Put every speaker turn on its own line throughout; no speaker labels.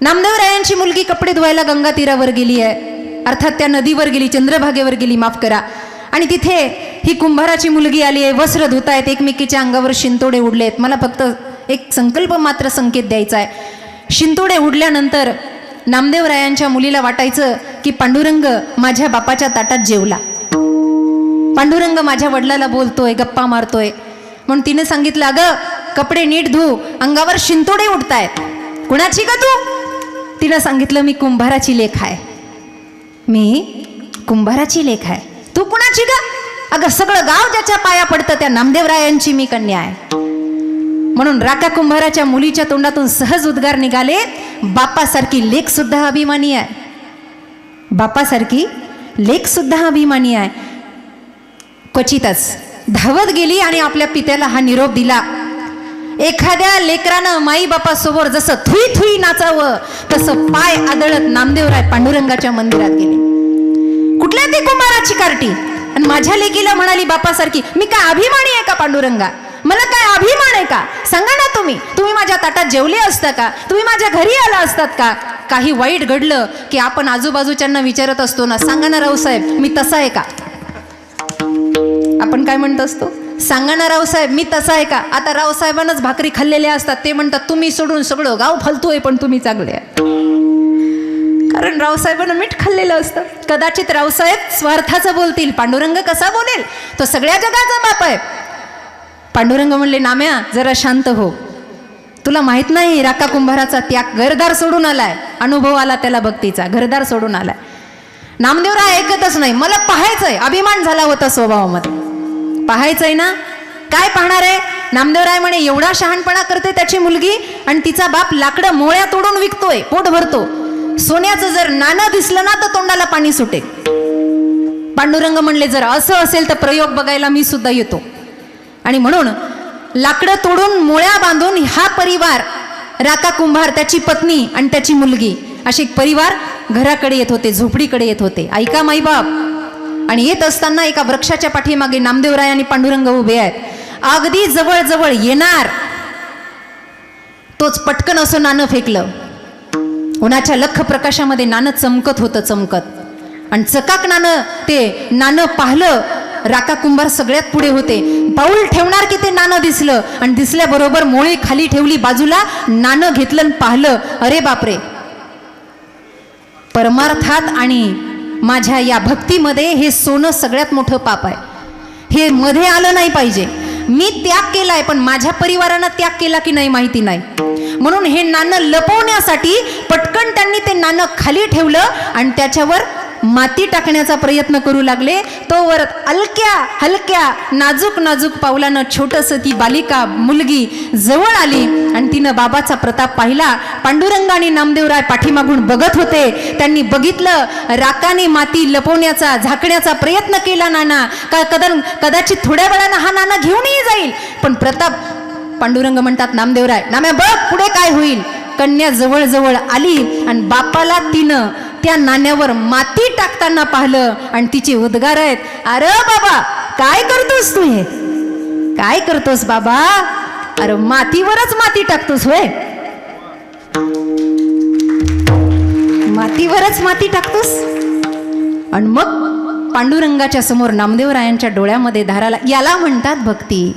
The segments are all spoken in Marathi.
नामदेवरायांची मुलगी कपडे धुवायला गंगा तीरावर गेली आहे, अर्थात त्या नदीवर गेली, चंद्रभागेवर गेली, माफ करा. आणि तिथे ही कुंभाराची मुलगी आली आहे, वस्त्र धुतायत, एकमेकीच्या अंगावर शिंतोडे उडलेत. मला फक्त एक संकल्प मात्र संकेत द्यायचा आहे. शिंतोडे उडल्यानंतर नामदेवरायांच्या मुलीला वाटायचं की पांडुरंग माझ्या बापाच्या ताटात जेवला, पांडुरंग माझ्या वडिलाला बोलतोय, गप्पा मारतोय. म्हणून तिने सांगितलं, अगं कपडे नीट धु, अंगावर शिंतोडे उडतायत. कुणाची का तू? तिनं सांगितलं, मी कुंभाराची लेक आहे, मी कुंभाराची लेक आहे. तू कुणाची का? अगं सगळं गाव ज्याच्या पाया पडतं त्या नामदेवरायांची मी कन्या आहे. म्हणून राका कुंभाराच्या मुलीच्या तोंडातून सहज उद्गार निघाले, बापासारखी लेक सुद्धा अभिमानी आहे, बापासारखी लेक सुद्धा अभिमानी आहे. क्वचितच धावत गेली आणि आपल्या पित्याला हा निरोप दिला. एखाद्या लेकरानं माई बापासमोर जसं थुई थुई नाचावं तसं पाय आदळत नामदेवराय पांडुरंगाच्या मंदिरात गेले. कुठल्या ते कुंभाराची कार्टी? आणि माझ्या लेकीला म्हणाली बापासारखी. मी काय अभिमानी आहे का पांडुरंगा? मला काय अभिमान आहे का? सांगा ना, तुम्ही माझ्या ताटात जेवले असता का? तुम्ही माझ्या घरी आला असतात का? काही वाईट घडलं की आपण आजूबाजूच्यांना विचारत असतो ना, सांगा ना रावसाहेब मी तसा आहे का? आपण काय म्हणत असतो? सांगा ना रावसाहेब मी तसा आहे का? आता रावसाहेबांनाच भाकरी खाल्लेल्या असतात, ते म्हणतात तुम्ही सोडून सगळं गाव फालतू पण तुम्ही चांगले आहे. कारण रावसाहेबांना मीठ खाल्लेलं असतं. कदाचित रावसाहेब स्वार्थाचं बोलतील, पांडुरंग कसा बोलेल? तो सगळ्या जगाचा बाप आहे. पांडुरंग म्हणले, नाम्या जरा शांत हो, तुला माहित नाही राका कुंभाराचा त्याग, घरदार सोडून आलाय, अनुभव आला त्याला भक्तीचा, घरदार सोडून आलाय. नामदेवराय ऐकतच नाही. मला पाहायचंय, अभिमान झाला होता स्वभावामध्ये, पाहायचंय ना. काय पाहणार आहे? नामदेवराय म्हणे, एवढा शहाणपणा करते त्याची मुलगी आणि तिचा बाप लाकडं मोळ्या तोडून विकतोय, पोट भरतो. सोन्याचं जर नाणं दिसलं ना तर तोंडाला पाणी सुटे. पांडुरंग म्हणले, जर असं असेल तर प्रयोग बघायला मी सुद्धा येतो. आणि म्हणून लाकडं तोडून मोळ्या बांधून हा परिवार, राका कुंभार, त्याची पत्नी आणि त्याची मुलगी, असे एक परिवार घराकडे येत होते, झोपडीकडे येत होते. ऐका माईबाप. आणि येत असताना एका वृक्षाच्या पाठीमागे नामदेवराय आणि पांडुरंग उभे आहेत. अगदी जवळ जवळ येणार तोच पटकन असं नाणं फेकलं. उन्हाच्या लख प्रकाशामध्ये नाणं चमकत होतं, चमकत. आणि चकाक नाणं पाहलं. राका कुंभार सगळ्यात पुढे होते. पाऊल ठेवणार की ते नाणं दिसलं आणि दिसल्याबरोबर मोळी खाली ठेवली बाजूला, नाणं घेतलं आणि पाहलं. अरे बापरे, परमार्थात आणि माझ्या या भक्तीमध्ये हे सोनं सगळ्यात मोठं पाप आहे. हे मध्ये आलं नाही पाहिजे. मी त्याग केलाय पण माझ्या परिवारानं त्याग केला की नाही माहिती नाही. म्हणून हे नाणं लपवण्यासाठी पटकन त्यांनी ते नाणं खाली ठेवलं आणि त्याच्यावर माती टाकण्याचा प्रयत्न करू लागले. तोवर हलक्या हलक्या नाजूक नाजूक पावलानं छोटस ती बालिका मुलगी जवळ आली आणि तिनं बाबाचा प्रताप पाहिला. पांडुरंग आणि नामदेवराय पाठीमागून बघत होते. त्यांनी बघितलं, राकाने माती लपवण्याचा, झाकण्याचा प्रयत्न केला नाना. कदाचित थोड्या वेळानं हा नाना घेऊनही जाईल. पण प्रताप, पांडुरंग म्हणतात, नामदेवराय, नाम्या बघ पुढे काय होईल. कन्या जवळ जवळ आली आणि बापाला तिनं त्या नाण्यावर माती टाकताना पाहिलं आणि तिचे उद्गार आहेत, अरे बाबा काय करतोस तू? हे काय करतोस बाबा? अरे मातीवरच माती टाकतोस होय, मातीवरच माती टाकतोस. आणि मग पांडुरंगाच्या समोर नामदेवरायांच्या डोळ्यामध्ये धाराला. याला म्हणतात भक्ती.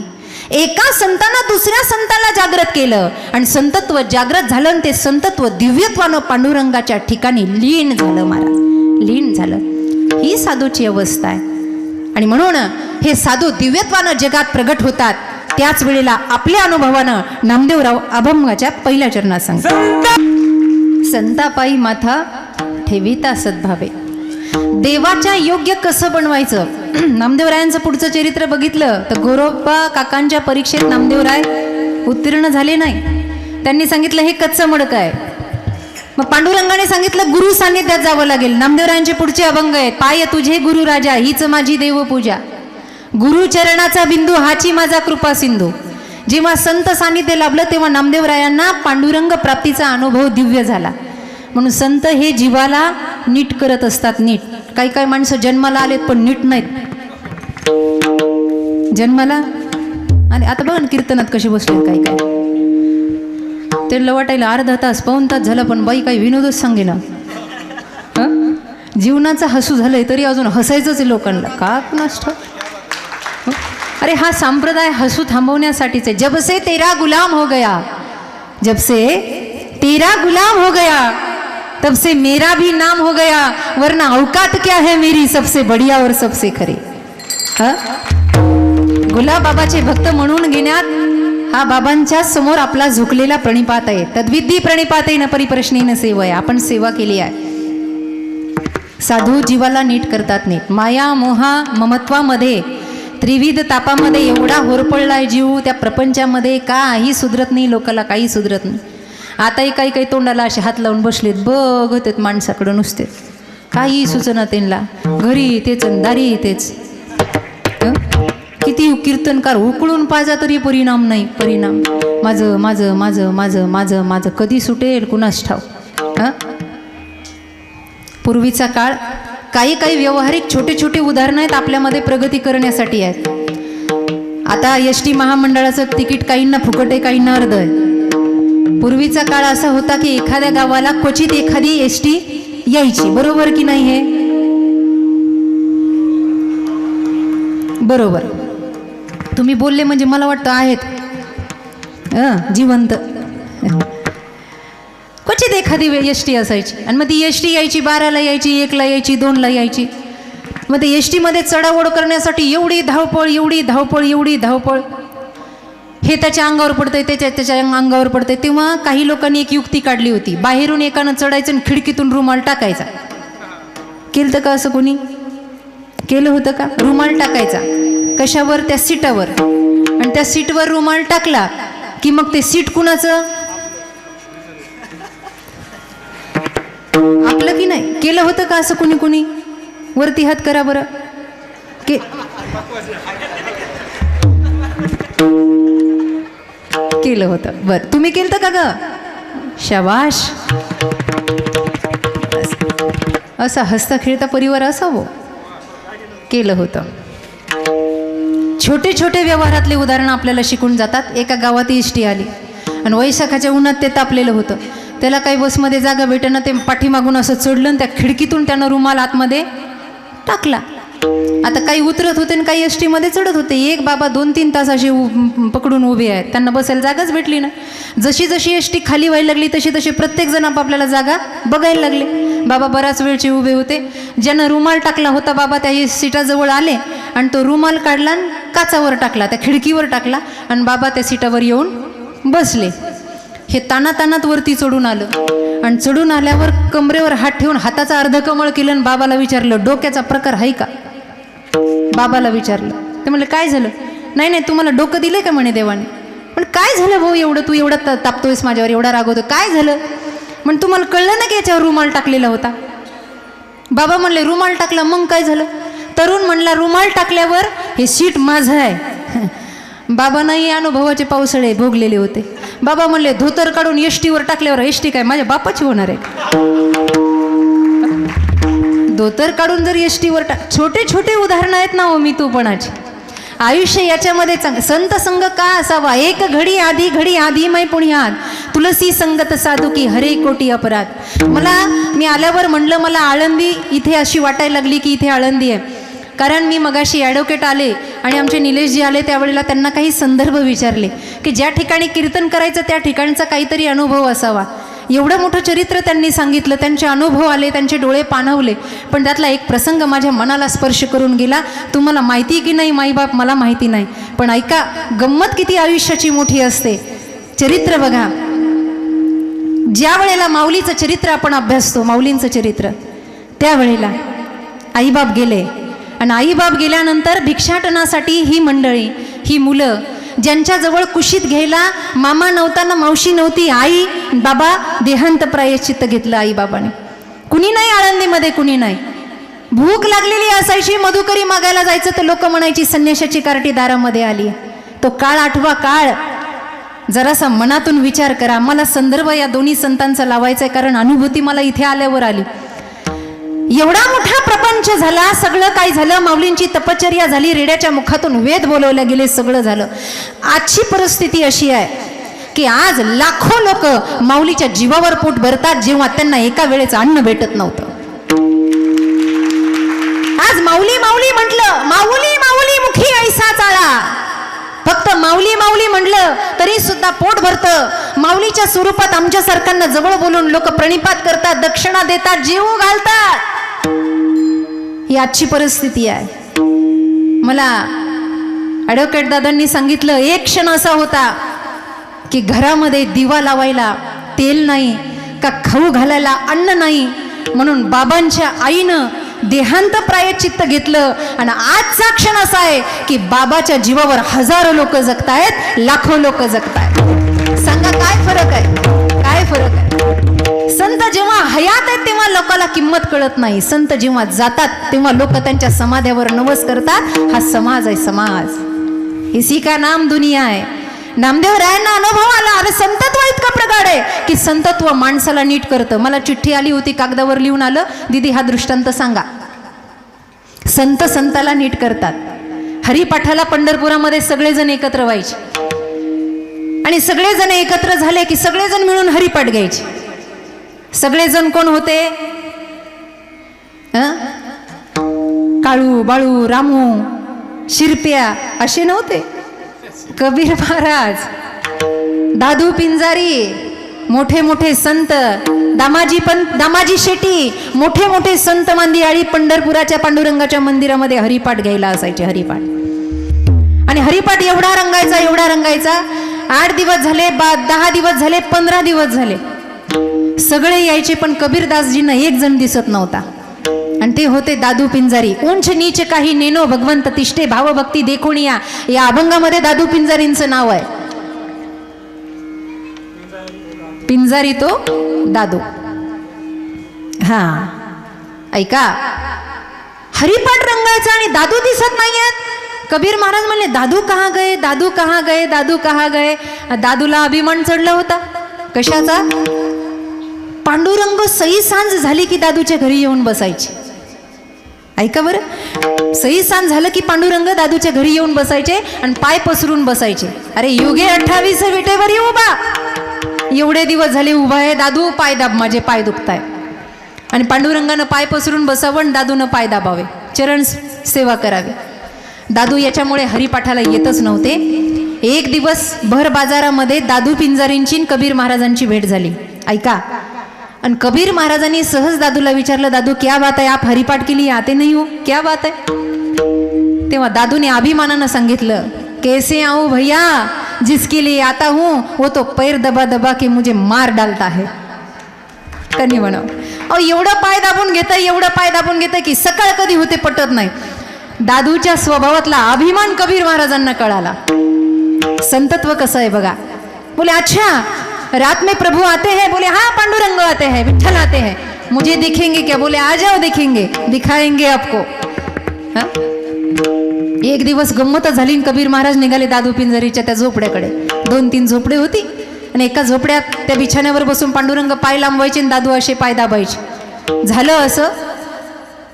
एका संतानं दुसऱ्या संताला जागृत केलं आणि संतत्व जागृत झालं आणि ते संतत्व दिव्यत्वानं पांडुरंगाच्या ठिकाणी लीन झालं. महाराज लीन झालं. ही साधूची अवस्था आहे. आणि म्हणून हे साधू दिव्यत्वानं जगात प्रगट होतात. त्याच वेळेला आपल्या अनुभवानं नामदेवराव अभंगाच्या पहिल्या चरणात सांगतात, संतापायी माथा ठेविता सद्भावे. देवाच्या योग्य कसं बनवायचं. नामदेवरायांचं पुढचं चरित्र बघितलं तर गोरोबा काकांच्या परीक्षेत नामदेवराय उत्तीर्ण झाले नाही. त्यांनी सांगितलं हे कच्चं मडकं आहे. मग पांडुरंगाने सांगितलं गुरु सान्निध्यात जावं लागेल. नामदेवरायांचे पुढचे अभंग आहेत, पाय तुझे गुरु राजा हीच माझी देवपूजा, गुरु चरणाचा बिंदू हाची माझा कृपा सिंधू. जेव्हा संत सान्निध्य लाभलं तेव्हा नामदेवरायांना पांडुरंग प्राप्तीचा अनुभव दिव्य झाला. म्हणून संत हे जीवाला नीट करत असतात. नीट काही काही माणसं जन्माला आलेत पण नीट नाहीत. जन्माला आणि आता बघा कीर्तनात कसे बसले काही काय. त्यांना वाटायला अर्धा तास पाऊण तास झाला पण बाई काही विनोदच सांगे ना. जीवनाचं हसू झालंय तरी अजून हसायचंच आहे लोकांना का कुणास ठाऊक. अरे हा संप्रदाय हसू थांबवण्यासाठीच आहे. जब से तेरा गुलाम हो गया, जब से तेरा गुलाम हो गया तब से मेरा भी नाम हो गया, वरना औकात क्या है मेरी सबसे बढ़िया और सबसे खरी. गुलाबाबाचे भक्त म्हणून घेण्यात हा बाबांच्या समोर आपला झुकलेला प्रणिपात आहे. तद्विधी प्रणिपात न परिप्रश्नेन सेवा आहे. आपण सेवा केली आहे. साधू जीवाला नीट करतात नीट. माया मोहा ममत्वामध्ये त्रिविध तापामध्ये एवढा होरपळलाय जीव. त्या प्रपंचामध्ये काही सुधरत नाही, लोकाला काही सुधरत नाही. आताही काही काही तोंडाला असे हात लावून बसलेत, बघ होतेत माणसाकडं नुसते, काही सुचना त्यांना. घरी तेच दारी तेच. किती कीर्तनकार उकळून पाजा तरी परिणाम नाही. परिणाम माझं माझं माझं माझं माझं माझं कधी सुटेल कुणास ठाव. पूर्वीचा काळ काही काही व्यवहारिक छोटे छोटे उदाहरणं आहेत आपल्यामध्ये प्रगती करण्यासाठी आहेत. आता एस.टी. महामंडळाचं तिकीट काहींना फुकट आहे, काहींना अर्ध आहे. पूर्वीचा काळ असा होता की एखाद्या गावाला क्वचित एखादी एस.टी. यायची. बरोबर की नाही हे? बरोबर. तुम्ही बोलले म्हणजे मला वाटतं आहेत जिवंत. क्वचित एखादी एस.टी. असायची आणि मग ती एस.टी. यायची, 12ला यायची, 1ला यायची, 2ला यायची. मग ते एस.टीमध्ये चढाओढ करण्यासाठी एवढी धावपळ एवढी धावपळ एवढी धावपळ. हे त्याच्या अंगावर पडतंय, त्याच्या अंगावर पडतंय. तेव्हा काही लोकांनी एक युक्ती काढली होती. बाहेरून एकानं चढायचं आणि खिडकीतून रुमाल टाकायचा. केलं का असं कोणी? केलं होतं का? रुमाल टाकायचा कशावर? त्या सीटावर. आणि त्या सीटवर रुमाल टाकला की मग ते सीट कुणाचं? आपलं की नाही? केलं होतं का असं कुणी कुणी? वरती हात करा बरं. केलं होतं. बरं, तुम्ही केलं का ग? शाबाश. असा हसता खेळता परिवार असावं. केलं होतं. छोटे छोटे व्यवहारातले उदाहरणं आपल्याला शिकून जातात. एका गावात एस.टी. आली आणि वैशाखाच्या उन्हात ते तापलेलं होतं. त्याला काही बसमध्ये जागा भेटेना. ते पाठीमागून असं चढलं आणि त्या खिडकीतून त्यानं रुमाल आतमध्ये टाकला. आता काही उतरत होते आणि काही एस.टीमध्ये चढत होते. एक बाबा 2-3 तास असे पकडून उभे आहेत. त्यांना बसायला जागाच भेटली ना. जशी जशी एस.टी. खाली व्हायला लागली तशी तशी प्रत्येक जण आपापल्याला जागा बघायला लागले. बाबा बराच वेळचे उभे होते. ज्यानं रुमाल टाकला होता बाबा त्या सीटाजवळ आले आणि तो रुमाल काढला आणि काचावर टाकला, त्या खिडकीवर टाकला आणि बाबा त्या सीटावर येऊन बसले. हे तानातानात वरती चढून आलं आणि चढून आल्यावर कमरेवर हात ठेवून हाताचा अर्धकमळ केलं आणि बाबाला विचारलं, डोक्याचा प्रकार आहे का? बाबाला विचारलं. ते म्हणले काय झालं? नाही नाही, तुम्हाला डोकं दिलंय का म्हणे देवाने. पण काय झालं भाऊ एवढं, तू एवढा तापतोयस माझ्यावर, एवढा रागवतो, काय झालं? म्हण तुम्हाला कळलं ना की याच्यावर रुमाल टाकलेला होता. बाबा म्हणले रुमाल टाकला, मग काय झालं? तरुण म्हणला रुमाल टाकल्यावर हे सीट माझं आहे. बाबांनाही अनुभवाचे पावसाळे भोगलेले होते. बाबा म्हणले धोतर काढून एस.टीवर टाकल्यावर एस.टी काय माझ्या बापाची होणार आहे? धोतर काढून जर एस.टीवर छोटे छोटे उदाहरणं आहेत ना हो मी तूपणाची. आयुष्य याच्यामध्ये संत संग का असावा, एक घडी आधी मै पुण्यात, तुलसी संगत साधू की हरे कोटी अपराध. मी आल्यावर म्हणलं मला आळंदी इथे अशी वाटायला लागली की इथे आळंदी आहे. कारण मी मगाशी ॲडव्होकेट आले आणि आमचे निलेशजी आले त्यावेळेला त्यांना काही संदर्भ विचारले की ज्या ठिकाणी कीर्तन करायचं त्या ठिकाणचा काहीतरी अनुभव असावा. एवढं मोठं चरित्र त्यांनी सांगितलं, त्यांचे अनुभव आले, त्यांचे डोळे पाणावले. पण त्यातला एक प्रसंग माझ्या मनाला स्पर्श करून गेला. तुम्हाला माहिती की नाही माईबाप मला माहिती नाही, पण ऐका गंमत किती आयुष्याची मोठी असते. चरित्र बघा, ज्या वेळेला माऊलीचं चरित्र आपण अभ्यासतो, माऊलींचं चरित्र, त्यावेळेला आईबाप गेले आणि आईबाप गेल्यानंतर भिक्षाटनासाठी ही मंडळी, ही मुलं ज्यांच्याजवळ कुशीत घ्यायला मामा नव्हता ना मावशी नव्हती, आई बाबा देहांत प्रायश्चित्त घेतलं आईबाबाने. कुणी नाही आळंदीमध्ये, कुणी नाही. भूक लागलेली असायची, मधुकरी मागायला जायचं तर लोक म्हणायची संन्याशाची कार्टी दारामध्ये आली. तो काळ आठवा. काळ जरासा मनातून विचार करा. मला संदर्भ या दोन्ही संतांचा लावायचा आहे कारण अनुभूती मला इथे आल्यावर आली. एवढा मोठा प्रपंच झाला, सगळं काय झालं, माऊलींची तपश्चर्या झाली, रेड्याच्या मुखातून वेद बोलवले गेले, सगळं झालं. आजची परिस्थिती अशी आहे की आज लाखो लोक माऊलीच्या जीवावर पोट भरतात जेव्हा त्यांना एका वेळेचं अन्न भेटत नव्हतं. आज माऊली माऊली म्हटलं, माऊली माऊली मुखी ऐसा चाळा, फक्त माऊली माऊली म्हटलं तरी सुद्धा पोट भरतं. माऊलीच्या स्वरूपात आमच्या सरकारनं जवळ बोलून लोक प्रणिपात करतात, दक्षिणा देतात, जीव घालतात. ही आजची परिस्थिती आहे. मला ॲडव्होकेट दादांनी सांगितलं, एक क्षण असा होता की घरामध्ये दिवा लावायला तेल नाही, का खाऊ घालायला अन्न नाही, म्हणून बाबांच्या आईनं देहांत प्रायश्चित्त घेतलं. आणि आजचा क्षण असा आहे की बाबाच्या जीवावर हजारो लोक जगतायत, लाखो लोक जगतायत. सांगा काय फरक आहे, काय फरक आहे? संत जेव्हा हयात आहेत तेव्हा लोकांना किंमत कळत नाही, संत जेव्हा जातात तेव्हा लोक त्यांच्या समाध्यावर नवस करतात. हा समाज आहे, समाज. इसी का नाम दुनिया आहे. नामदेव रायांना अनुभव आला, अरे संतत्व इतकं प्रगाढ आहे की संतत्व माणसाला नीट करतं. मला चिठ्ठी आली होती, कागदावर लिहून आलं, दीदी हा दृष्टांत सांगा. संत संताला नीट करतात. हरिपाठाला पंढरपुरामध्ये सगळेजण एकत्र व्हायचे आणि सगळेजण एकत्र झाले की सगळेजण मिळून हरिपाठ घ्यायचे. सगळेजण कोण होते? काळू, बाळू, रामू, शिरप्या असे नव्हते. कबीर महाराज, दादू पिंजारी, मोठे मोठे संत, दामाजी शेट्टी, मोठे मोठे संत मांदियाळी पंढरपुराच्या पांडुरंगाच्या मंदिरामध्ये हरिपाठ घ्यायला असायचे. हरिपाठ आणि हरिपाठ एवढा रंगायचा, एवढा रंगायचा. 8 दिवस झाले, 10 दिवस झाले, 15 दिवस झाले, सगळे यायचे पण कबीरदासजींना एक जण दिसत नव्हता. आणि ते होते दादू पिंजारी. उंच नीच काही नेनो भगवंत तिष्ठे भावभक्ती देखोनिया, या अभंगामध्ये दादू पिंजारींचं नाव आहे. पिंजारी तो दादू. हा ऐका, हरिपाठ रंगायचा आणि दादू दिसत नाहीयेत. कबीर महाराज म्हणले, दादू कहाँ गए, दादू कहाँ गए, दादू कहाँ गए. दादूला अभिमान चढला होता. कशाचा? पांडुरंग सई सांज झाली की दादूच्या घरी येऊन बसायचे. ऐका बरं, सई सांज झालं की पांडुरंग दादूच्या घरी येऊन बसायचे आणि पाय पसरून बसायचे. अरे युगे 28 विटेवर येऊ बा, एवढे दिवस झाले उभा आहे दादू, पाय दाब, माझे पाय दुखताय. आणि पांडुरंगानं पाय पसरून बसावं आणि दादूनं पाय दाबावे, चरण सेवा करावी. दादू याच्यामुळे हरिपाठाला येतच नव्हते. एक दिवस भर बाजारामध्ये दादू पिंजारींची आणि कबीर महाराजांची भेट झाली. ऐका, आणि कबीर महाराजांनी सहज दादूला विचारलं, दादू क्या बात है, आप हरिपाठ के लिए आते नहीं हो, क्या बात है? तेव्हा दादूने अभिमानानं सांगितलं, कैसे आऊं भैया, जिसके लिए आता हूं वो तो पैर दबा दबा के मुझे मार डालता है. कधी म्हणा, अहो एवढं पाय दाबून घेतं, एवढं पाय दाबून घेतं की सकाळ कधी होते पटत नाही. दादूच्या स्वभावातला अभिमान कबीर महाराजांना कळाला. संतत्व कसं आहे बघा. बोले अच्छा रात में प्रभु आते हैं, बोले हाँ पांडुरंग आते हैं, विठ्ठल आते हैं, मुझे दिखेंगे क्या, बोले आ जाओ देखेंगे, दिखाएंगे आपको. हा? एक दिवस गंमतच झाली. कबीर महाराज निघाले दादू पिंजारीच्या त्या झोपड्याकडे. 2-3 झोपडे होती आणि एका झोपड्यात त्या बिछाण्यावर बसून पांडुरंग पाय लांबवायचे आणि दादू असे पाय दाबायचे. झालं असं,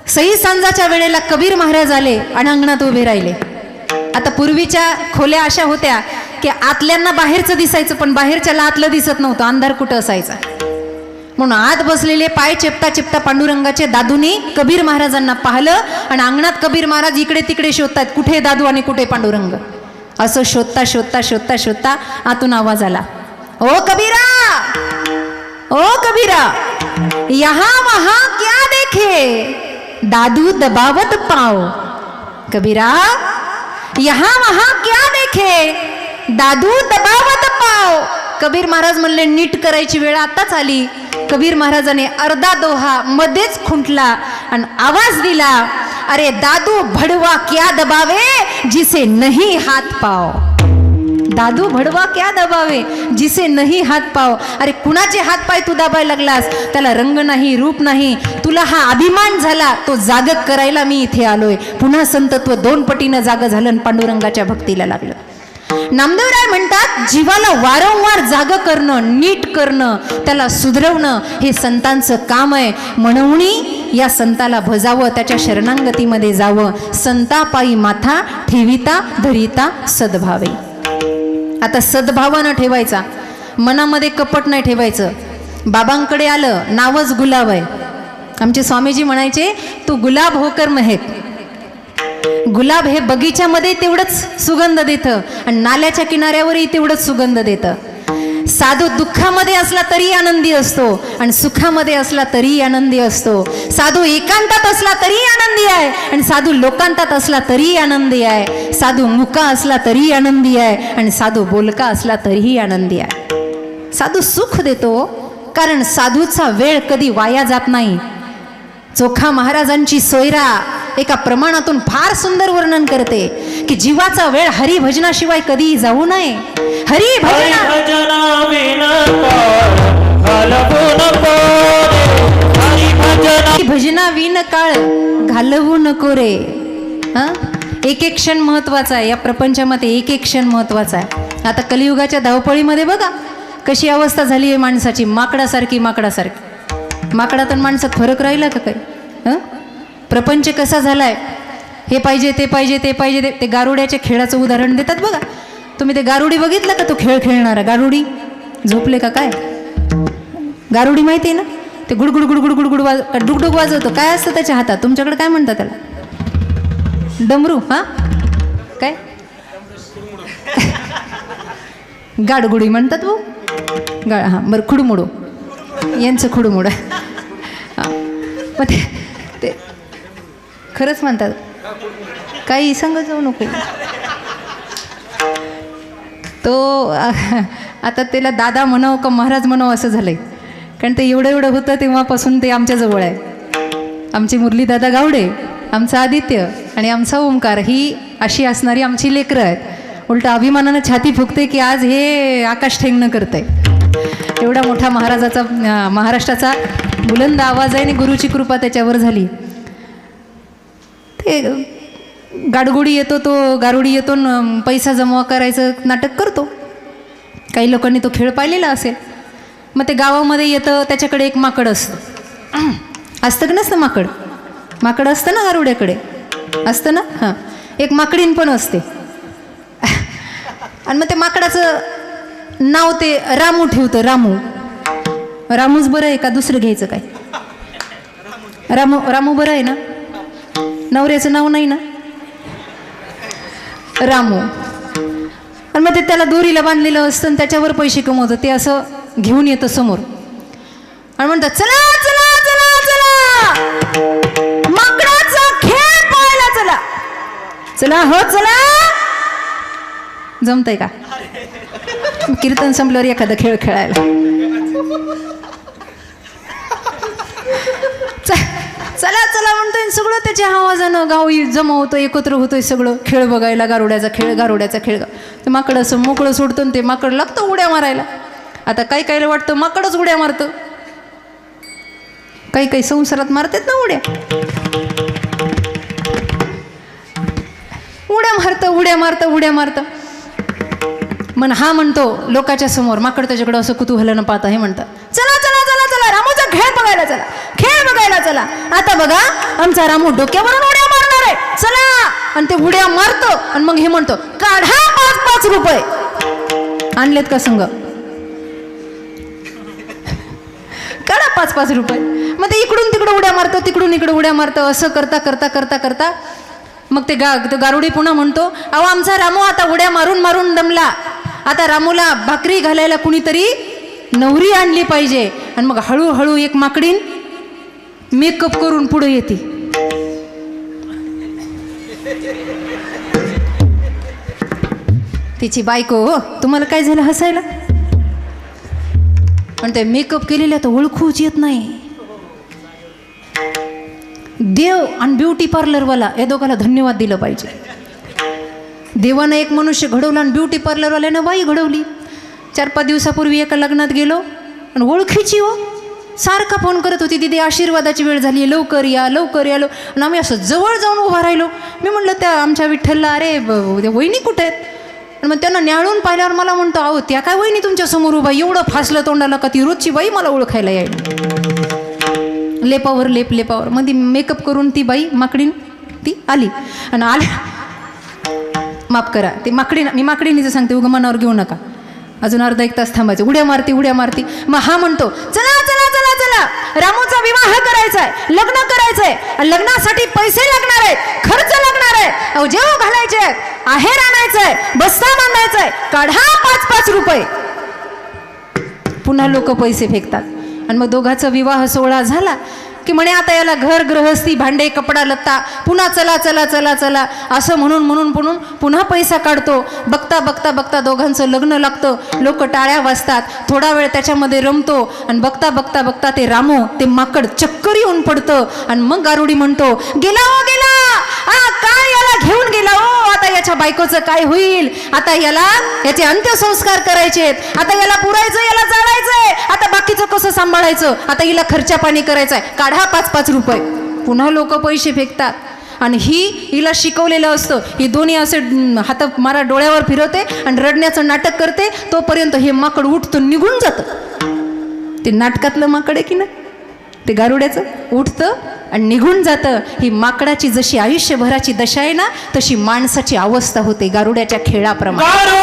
सई सांजाच्या वेळेला कबीर महाराज आले आणि अंगणात उभे राहिले. आता पूर्वीच्या खोल्या अशा होत्या की आतल्यांना बाहेरचं दिसायचं पण बाहेरच्याला आतलं दिसत नव्हतं, अंधार कुठं असायचा. म्हणून आत बसलेले पाय चेपता चेपता पांडुरंगाचे दादूने कबीर महाराजांना पाहिलं आणि अंगणात कबीर महाराज इकडे तिकडे शोधतात, कुठे दादू आणि कुठे पांडुरंग. असं शोधता शोधता शोधता शोधता आतून आवाज आला, ओ कबीरा, ओ कबीरा, यहां वहां क्या देखे, दादू दबावत पाओ. कबीरा, यहां वहां क्या देखे, दादू दबावत पाव. कबीर महाराज म्हणले, नीट करायची वेळ आताच आली. कबीर महाराजाने अर्धा दोहा मध्येच खुंटला आणि आवाज दिला, अरे दादू भडवा क्या दबावे, जिसे नहीं हात पाव. दादू भडवा क्या दबावे, जिसे नहीं हात पाव. अरे कुणाचे हात पाय तू दाबायला लागलास, त्याला रंग नाही, रूप नाही, तुला हा अभिमान झाला, तो जागक करायला मी इथे आलोय. पुन्हा संतत्व 2 पटीनं जाग झालं आणि पांडुरंगाच्या भक्तीला लागलं. नामदेवराय म्हणतात, जीवाला वारंवार जाग करणं, नीट करणं, त्याला सुधरवणं हे संतांचं काम आहे. म्हणून या संताला भजावं, त्याच्या शरणांगतीमध्ये जावं. संतापायी माथा ठेविता धरिता सद्भावे. आता सद्भावानं ठेवायचा. मनामध्ये कपट नाही ठेवायचं. बाबांकडे आलं, नावच गुलाब आहे. आमचे स्वामीजी म्हणायचे, तू गुलाब होकर महक. गुलाब हे बगीच्यामध्ये तेवढंच सुगंध देतं आणि नाल्याच्या किनाऱ्यावरही तेवढंच सुगंध देतं. साधू दुःखामध्ये असला तरी आनंदी असतो आणि सुखामध्ये असला तरी आनंदी असतो. साधू एकांतात असला तरी आनंदी आहे आणि साधू लोकांतात असला तरी आनंदी आहे. साधू मुका असला तरी आनंदी आहे आणि साधू बोलका असला तरीही आनंदी आहे. साधू सुख देतो कारण साधूचा वेळ कधी वाया जात नाही. चोखा महाराजांची सोयरा एका प्रमाणातून फार सुंदर वर्णन करते की जीवाचा वेळ हरिभजनाशिवाय कधी जाऊ नये. भजना विन काळ घालवू नको रे. एक एक क्षण महत्वाचा आहे. या प्रपंचामध्ये एक एक क्षण महत्वाचा आहे. आता कलियुगाच्या धावपळीमध्ये बघा कशी अवस्था झाली आहे माणसाची. माकडासारखी. माकडात आणि माणसात फरक राहिला का काही? प्रपंच कसा झालाय, हे पाहिजे ते पाहिजे ते पाहिजे. ते गारुड्याच्या खेळाचं उदाहरण देतात बघा. तुम्ही ते गारुडी बघितलं का? तो खेळ खेळणारा गारुडी झोपले का काय? गारुडी माहिती आहे ना? ते गुडगुड गुडगुड गुडगुड डुगडुग वाजवतो. काय असतं त्याच्या हातात? तुमच्याकडे काय म्हणतात त्याला? डमरू. हा काय? गाडगुडी म्हणतात भाऊ. हां बरं, खुडमुडू. यांचं खुडमुड. हां पण ते खरंच म्हणतात. काही सांगत जाऊ नको. तो आता त्याला दादा म्हणावं का महाराज म्हणावं असं झालंय. कारण ते एवढं होतं तेव्हापासून ते आमच्याजवळ आहे. आमचे मुरलीदादा गावडे, आमचा आदित्य आणि आमचा ओंकार ही अशी असणारी आमची लेकरं आहेत. उलटा अभिमानानं छाती फुगते की आज हे आकाश ठेंगणं करतंय. एवढा मोठा महाराष्ट्राचा बुलंद आवाज आहे आणि गुरुची कृपा त्याच्यावर झाली. ते गाडगुडी येतो, तो गारुडी येतो न पैसा जमा करायचं नाटक करतो. काही लोकांनी तो खेळ पाहिलेला असेल. मग ते गावामध्ये येतं, त्याच्याकडे एक माकड असतं. असतं का नसतं माकड? माकड असतं ना गारुड्याकडे? असतं ना? हां, एक माकडीन पण असते. आणि मग ते माकडाचं नाव ते रामू ठेवतं. रामूच बरं आहे का दुसरं घ्यायचं काय? रामू बरं आहे ना? नवऱ्याचं नाव नाही ना? रामू. आणि मग ते त्याला दोरीला बांधलेलं असतं आणि त्याच्यावर पैसे कमवतं. ते असं घेऊन येतं समोर आणि म्हणतात, चला चला चला चला माकडाचा खेळ पाहायला चला. चला हो चला. जमतंय का? कीर्तन संपल्यावर एखादा खेळ खेळायला. चला चला म्हणतोय सगळं त्याच्या आवाजानं गाव जमा होतं, एकत्र होतोय सगळं. खेळ बघायला गारुड्याचा खेळ. ते माकड असं मोकळं सोडतं आणि ते माकड लागतं उड्या मारायला. आता काही वाटतं माकडच उड्या मारतं. काही संसारात मारतात ना उड्या. उड्या मारतं. मन हा म्हणतो लोकांच्या समोर, माकड त्याच्याकडं असं कुतूहलानं पाहता हे म्हणतं, चला चला चला चला रामूचा खेळ बघायला चला. आता बघा आमचा रामू डोक्यावरून उड्या मारणार आहे, चला. आणि ते उड्या मारतो आणि मग हे म्हणतो, काढा 5-5 रुपये. आणलेत का संघ? काढा 5-5 रुपये. मग ते इकडून तिकडं उड्या मारतं, तिकडून इकडं उड्या मारतं. असं करता मग ते गारुडी पुन्हा म्हणतो, अहो आमचा रामू आता उड्या मारून दमला. आता रामूला भाकरी घालायला कुणीतरी नवरी आणली पाहिजे. आणि मग हळूहळू एक माकडीन मेकअप करून पुढे येते. तिची बायको, हो तुम्हाला काय झालं हसायला? पण ते मेकअप केलेल्या तर ओळखूच येत नाही. देव आणि ब्युटी पार्लरवाला या दोघांना धन्यवाद दिलं पाहिजे. देवानं एक मनुष्य घडवला आणि ब्युटी पार्लरवाल्यानं बाई घडवली. 4-5 दिवसापूर्वी एका लग्नात गेलो आणि ओळखीची हो, सारखा फोन करत होती, दीदी आशीर्वादाची वेळ झाली, लवकर या. आणि आम्ही असं जवळ जाऊन उभा राहिलो. मी म्हटलं त्या आमच्या विठ्ठलला, अरे वहिनी कुठे आहेत? आणि मग त्यांना न्याळून पाहिल्यावर मला म्हणतो, अहो त्या काय वहिनी तुमच्यासमोर उभा, एवढं फासलं तोंडाला का ती रोजची बाई मला ओळखायला यायला. लेपावर मग ती मेकअप करून ती बाई माकडीन ती आली. आणि माफ करा, ती मी माकडीनीचं सांगते, उगा मनावर घेऊ नका. अजून अर्धा एक तास थांबायचं, उड्या मारती उड्या मारती. मग हा म्हणतो चला चला चला चला, रामूचा विवाह करायचा आहे, लग्न करायचं आहे, लग्नासाठी पैसे लागणार आहेत, खर्च लागणार आहे, अहो जेव घालायचे आहेत, आहेर आणायचं आहे, बस्ता बांधायचा आहे, काढा 5-5 रुपये. पुन्हा लोक पैसे फेकतात. आणि मग दोघांचा विवाह सोहळा झाला की म्हणे आता याला घर गृहस्थी भांडे कपडा लत्ता, पुन्हा चला चला चला चला असं म्हणून म्हणून म्हणून पुन्हा पैसा काढतो. बघता बघता बघता दोघांचं लग्न लागतं, लोक टाळ्या वाजतात, थोडा वेळ त्याच्यामध्ये रमतो आणि बघता बघता बघता ते रामू ते माकड चक्कर येऊन पडतं. आणि मग गारुडी म्हणतो गेला हो गेला, काय याला घेऊन गेला हो, आता याच्या बायकोचं काय होईल, आता याचे अंत्यसंस्कार करायचे आहेत, आता याला पुरायचं, याला जाळायचंय, आता बाकीचं कसं सांभाळायचं, आता हिला खर्चा पाणी करायचंय, काढा 5-5 रुपये. पुन्हा लोक पैसे फेकतात. आणि हिला शिकवलेलं असतं, ही दोन्ही असे हात मारा डोळ्यावर फिरवते आणि रडण्याचं नाटक करते. तोपर्यंत हे माकड उठतं निघून जातं. ते नाटकातलं माकड आहे की नाही, ते गारुड्याचं उठतं आणि निघून जातं. ही माकडाची जशी आयुष्यभराची दशा आहे ना, तशी माणसाची अवस्था होते गारुड्याच्या खेळाप्रमाणे.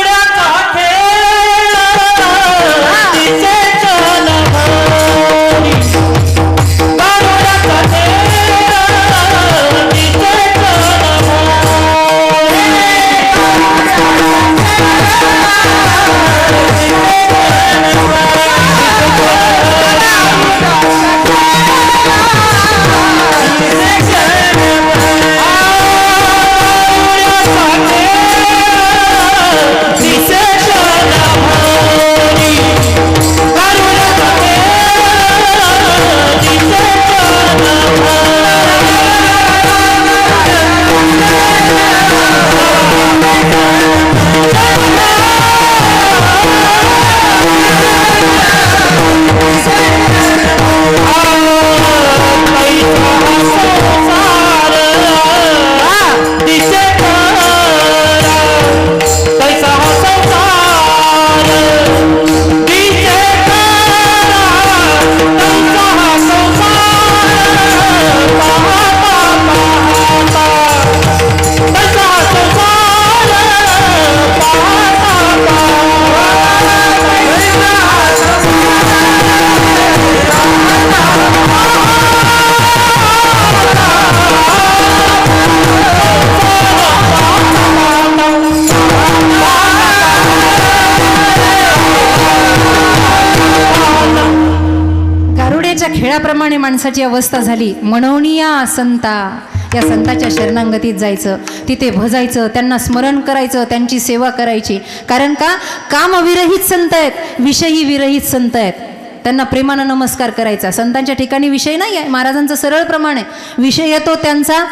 खेळाप्रमाणे माणसाची अवस्था झाली. म्हणूनिया संता, या संताच्या शरणांगतीत जायचं, तिथे भजायचं, त्यांना स्मरण करायचं, त्यांची सेवा करायची. कारण का कामविरहित संत आहेत, विषयी विरहित संत आहेत. त्यांना प्रेमानं नमस्कार करायचा. संतांच्या ठिकाणी विषय नाही आहे, महाराजांचं सरळ प्रमाण आहे. विषय येतो त्यांचा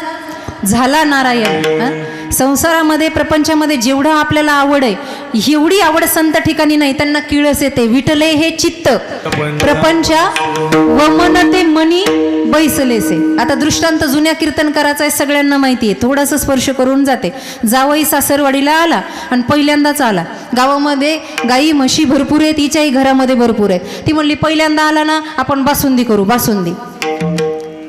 झाला नारायण. संसारामध्ये प्रपंचामध्ये जेवढं आपल्याला आवड आहे, एवढी आवड संत ठिकाणी नाही. त्यांना किळस येते. विठले हे चित्त प्रपंचा वमन ते मनी बैसलेसे. आता दृष्टांत जुन्या कीर्तनकाराचा आहे, सगळ्यांना माहिती आहे. थोडासा स्पर्श करून जाते. जावई सासरवाडीला आला आणि पहिल्यांदाच आला. गावामध्ये गाई म्हशी भरपूर आहेत, तिच्याही घरामध्ये भरपूर आहेत. ती म्हणली पहिल्यांदा आला ना, आपण बासुंदी करू. बासुंदी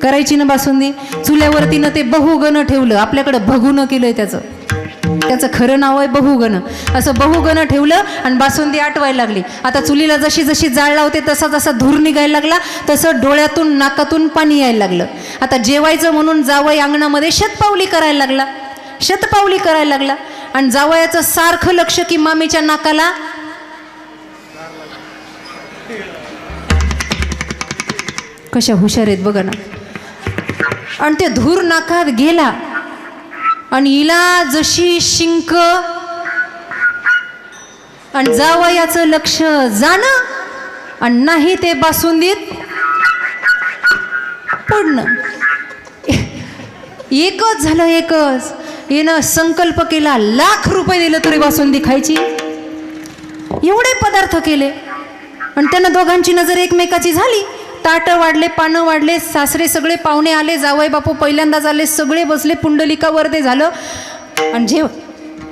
करायची ना, बासुंदी. चुल्यावरतीनं ते बहुगण ठेवलं. आपल्याकडं भगुनं केलंय, त्याचं खरं नाव आहे बहुगण. असं बहुगण ठेवलं आणि बासुंदी आटवायला लागली. आता चुलीला जशी जशी जाळ लावते तसा जसा धूर निघायला लागला, तसं डोळ्यातून नाकातून पाणी यायला लागलं. आता जेवायचं म्हणून जावई अंगणामध्ये शतपावली करायला लागला. आणि जावयाचं सारखं लक्ष की मामीच्या नाकाला कशा हुशार आहेत बघा ना. आणि ते धूर नाकात गेला आणि हिला जशी शिंक आणि जावयाचं लक्ष जाणं आणि नाही ते बासुंदीत पडणं. एकच झालं, एकच. येणं संकल्प केला, लाख रुपये दिले तरी बासुंदी खायची. एवढे पदार्थ केले आणि त्यांना दोघांची नजर एकमेकाची झाली. ताटं वाढले, पानं वाढले, सासरे सगळे पाहुणे आले, जावई बापू पहिल्यांदाच आले, सगळे बसले, पुंडलिकावर ते झालं. आणि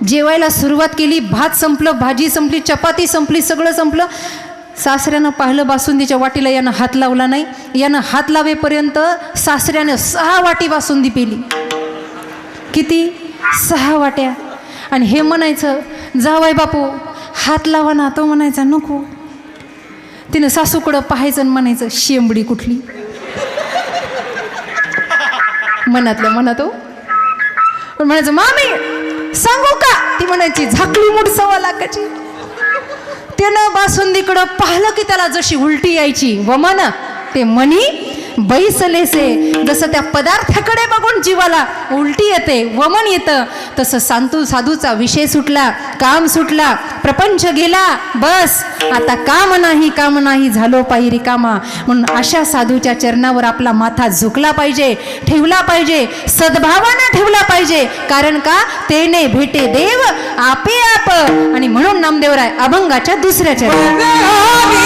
जेवायला सुरुवात केली. भात संपलं, भाजी संपली, चपाती संपली, सगळं संपलं. सासऱ्यानं पाहिलं बासुंदीच्या वाटीला, यानं हात लावला नाही. यानं हात लावेपर्यंत सासऱ्यानं 6 वाटी बासुंदी पेली. किती? 6 वाट्या. आणि हे म्हणायचं, जावई बापू हात लावा ना, तो म्हणायचा नको. तिनं सासूकडं पाहायचं आणि म्हणायचं शेंबडी कुठली, मनातल्या मनात हो. पण म्हणायचं मामी सांगू का, ती म्हणायची झाकली मूठ 1.25 लाखाची. त्यानं बासुंदीकडं पाहिलं की त्याला जशी उलटी यायची, वमन ते मनी बैसलेसे, जसं त्या पदार्थाकडे बघून जीवाला उलटी येते, वमन येतं, तसं साधूचा विषय सुटला, काम सुटला, प्रपंच गेला, बस आता काम नाही झालो पायी रिकामा. म्हणून अशा साधूच्या चरणावर आपला माथा झुकला पाहिजे, ठेवला पाहिजे, सद्भावानं ठेवला पाहिजे. कारण का तेने भेटे देव आपे आप. आणि म्हणून नामदेवराय अभंगाच्या दुसऱ्या चरणात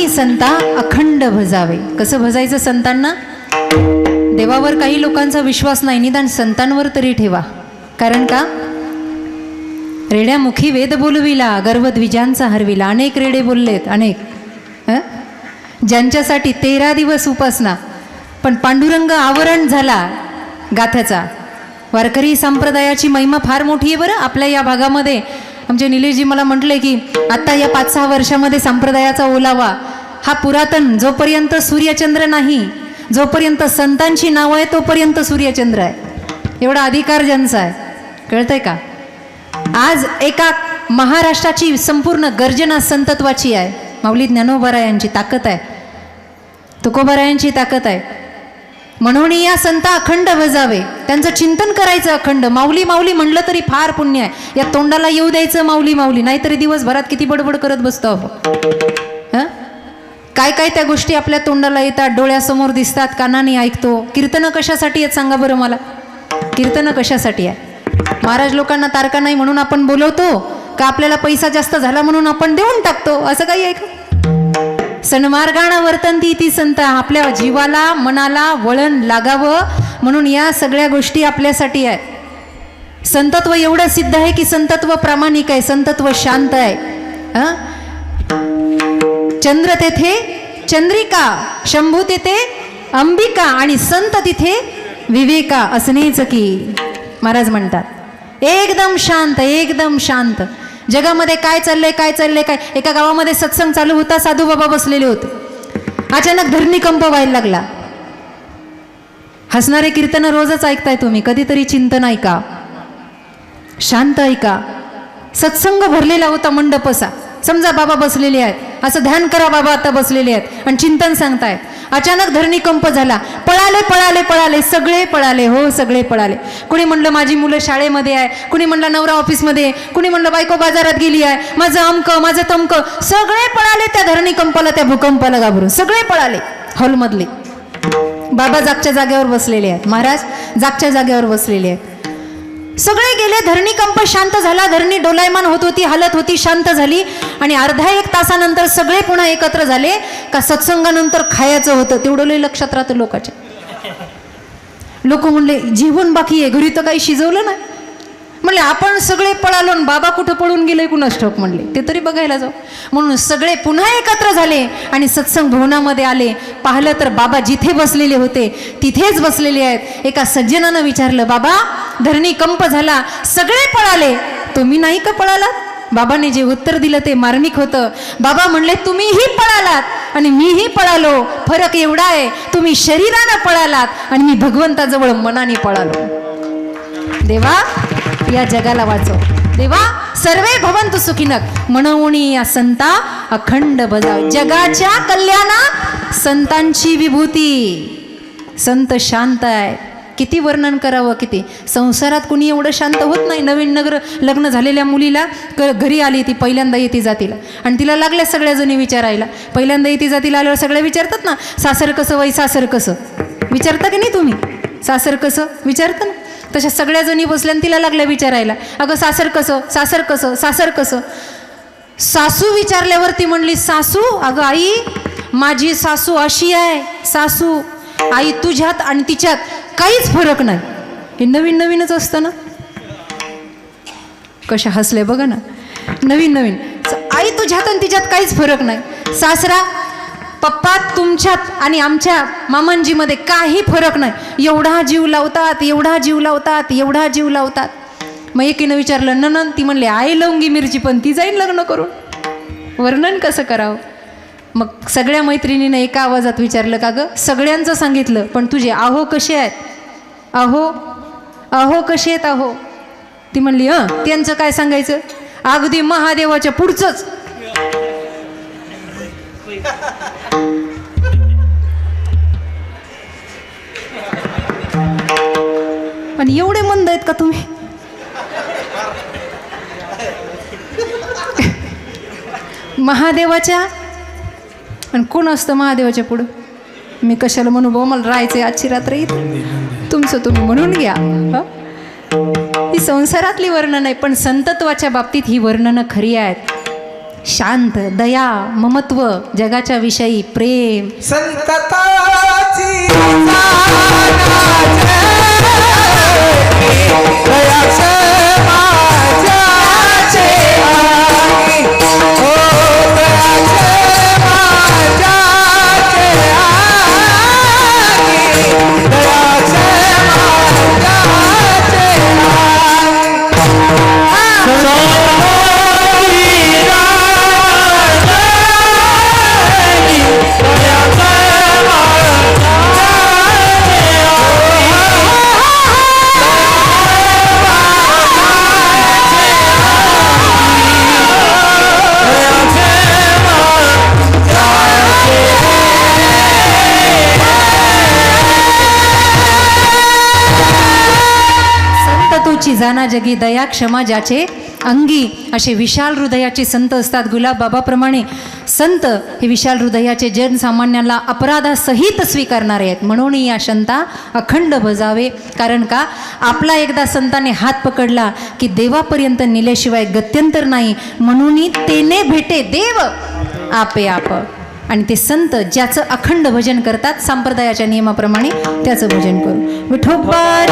संता अखंड भजावे. कसं भजायचं संतांना? देवावर काही लोकांचा विश्वास नाही, निदान संतांवर तरी ठेवा. कारण का रेड्यामुखी वेद बोलविला, गर्वद्विजांचा हरविला. अनेक रेडे बोललेत, अनेक ज्यांच्यासाठी 13 दिवस उपासना, पण पांडुरंग आवरण झाला गाथ्याचा. वारकरी संप्रदायाची महिमा फार मोठी आहे बरं आपल्या या भागामध्ये. आमचे निलेशजी मला म्हटले की आता या 5-6 वर्षामध्ये संप्रदायाचा ओलावा हा पुरातन, जोपर्यंत सूर्यचंद्र नाही, जोपर्यंत संतांची नावं आहे तोपर्यंत सूर्यचंद्र आहे. एवढा अधिकार ज्यांचा आहे, कळतंय का? आज एका महाराष्ट्राची संपूर्ण गर्जना संतत्वाची आहे. माऊली ज्ञानोबारायांची ताकद आहे, तुकोबारायांची ताकद आहे. म्हणून या संत अखंड भजावे, त्यांचं चिंतन करायचं अखंड. माऊली माऊली म्हणलं तरी फार पुण्य आहे. या तोंडाला येऊ द्यायचं माऊली माऊली, नाहीतरी दिवसभरात किती बडबड करत बसतो आपण. काय काय त्या गोष्टी आपल्या तोंडाला येतात, डोळ्यासमोर दिसतात, कानाने ऐकतो. कीर्तनं कशासाठी आहेत सांगा बरं मला? कीर्तनं कशासाठी आहे? महाराज लोकांना तारका नाही म्हणून आपण बोलवतो का आपल्याला पैसा जास्त झाला म्हणून आपण देऊन टाकतो? असं काही आहे का? सन्मार्गानं वर्तंती ती संत. आपल्या जीवाला मनाला वळण लागावं म्हणून या सगळ्या गोष्टी आपल्यासाठी आहेत. संतत्व एवढं सिद्ध आहे की संतत्व प्रामाणिक आहे, संतत्व शांत आहे. चंद्र तेथे चंद्रिका, शंभू तेथे अंबिका आणि संत तिथे विवेका असणेच की. महाराज म्हणतात एकदम शांत, एकदम शांत. जगामध्ये काय चाललंय काय चाललंय काय. एका गावामध्ये सत्संग चालू होता, साधू बाबा बसलेले होते. अचानक धरणीकंप व्हायला लागला. हसणारे कीर्तन रोजच ऐकताय तुम्ही, कधीतरी चिंतन ऐका, शांत ऐका. सत्संग भरलेला होता मंडप असा. समजा बाबा बसलेले आहेत, असं ध्यान करा बाबा आता बसलेले आहेत आणि चिंतन सांगतायत. अचानक धरणीकंप झाला. पळाले पळाले पळाले, सगळे पळाले. हो सगळे पळाले. कुणी म्हणलं माझी मुलं शाळेमध्ये आहे, कुणी म्हणलं नवरा ऑफिसमध्ये आहे, कुणी म्हणलं बायको बाजारात गेली आहे, माझं अमकं माझं तमकं. सगळे पळाले त्या धरणीकंपाला, त्या भूकंपाला घाबरून सगळे पळाले हॉलमधले. बाबा जागच्या जागेवर बसलेले आहेत, महाराज जागच्या जागेवर बसलेले आहेत. सगळे गेले. धरणीकंप शांत झाला. धरणी डोलायमान होत होती, हालत होती, शांत झाली. आणि अर्धा एक तासानंतर सगळे पुन्हा एकत्र झाले का सत्संगानंतर खायचं होतं. तेवढं लई लक्षात राहतं लोकांच्या. लोक म्हणले जेवण बाकी आहे, घरी तर काही शिजवलं नाही. म्हणले आपण सगळे पळालो, बाबा कुठं पळून गेले कुणास ठाऊक. म्हणले ते तरी बघायला जाऊ. म्हणून सगळे पुन्हा एकत्र झाले आणि सत्संग भवनामध्ये आले. पाहिलं तर बाबा जिथे बसलेले होते तिथेच बसलेले आहेत. एका सज्जनानं विचारलं, बाबा धरणीकंप झाला, सगळे पळाले, तुम्ही नाही का पळालात? बाबाने जे उत्तर दिलं ते मार्मिक होतं. बाबा म्हणले तुम्हीही पळालात आणि मीही पळालो. फरक एवढा आहे, तुम्ही शरीरानं पळालात आणि मी भगवंताजवळ मनाने पळालो. देवा या जगाला वाचव. देवा सर्वे भवन्तु सुखिनः म्हणून या संता अखंड बजाव. जगाच्या कल्याणा संतांची विभूती. संत शांत आहे. किती वर्णन करावं. किती संसारात कुणी एवढं शांत होत नाही. नवीन लग्न झालेल्या मुलीला घरी आली, ती पहिल्यांदा येते जातीला आणि तिला लागल्या सगळ्या जणी विचारायला. पहिल्यांदा येते जातीला आल्यावर सगळे विचारतात ना, सासर कसं वै सासर कसं. विचारता की नाही तुम्ही? सासर कसं विचारता ना. तशा सगळ्या जणी बसल्या आणि तिला लागल्या विचारायला, अगं सासर कसं सासर कसं सासर कसं. सासू विचारल्यावरती म्हणली, सासू अगं आई माझी सासू अशी आहे. सासू आई तुझ्यात आणि तिच्यात काहीच फरक नाही. हे नवीन नवीनच असतं ना. कशा हसले बघा ना. नवीन नवीन आई तुझ्यात आणि तिच्यात काहीच फरक नाही. सासरा पप्पा तुमच्यात आणि आमच्या मामांजीमध्ये काही फरक नाही. एवढा जीव लावतात, एवढा जीव लावतात, एवढा जीव लावतात. मग एकीनं विचारलं ननन, ती म्हणले आई लवंगी मिरची, पण ती जाईल लग्न करून. वर्णन कसं करावं. मग सगळ्या मैत्रिणीने एका आवाजात विचारलं, का गं सगळ्यांचं सांगितलं पण तुझे आहो कसे आहेत? अहो अहो कसे आहेत अहो. ती म्हणली त्यांचं काय सांगायचं, अगदी महादेवाच्या पुढचंच. पण एवढे मंद आहेत का तुम्ही? महादेवाच्या आणि कोण असतं महादेवाच्या पुढं? मी कशाला म्हणू भाऊ, मला राहायचंय आजची रात्र इथे. तुमचं तुम्ही म्हणून घ्या. ही संसारातली वर्णन आहे, पण संतत्वाच्या बाबतीत ही वर्णनं खरी आहेत. शांत, दया, ममत्व, जगाच्या विषयी प्रेम.
संतताची
देवाची जाना जगी दया क्षमा ज्याचे अंगी, असे विशाल हृदयाचे संत असतात. गुलाबबाबाप्रमाणे संत हे विशाल हृदयाचे जनसामान्याला अपराधासहित स्वीकारणारे आहेत. म्हणून या संता अखंड बजावे. कारण का आपला एकदा संताने हात पकडला की देवापर्यंत नेल्याशिवाय गत्यंतर नाही. म्हणून तेने भेटे देव आपे आप. आणि ते संत ज्याचं अखंड भजन करतात संप्रदायाच्या नियमाप्रमाणे त्याचं भजन करू. विठोबा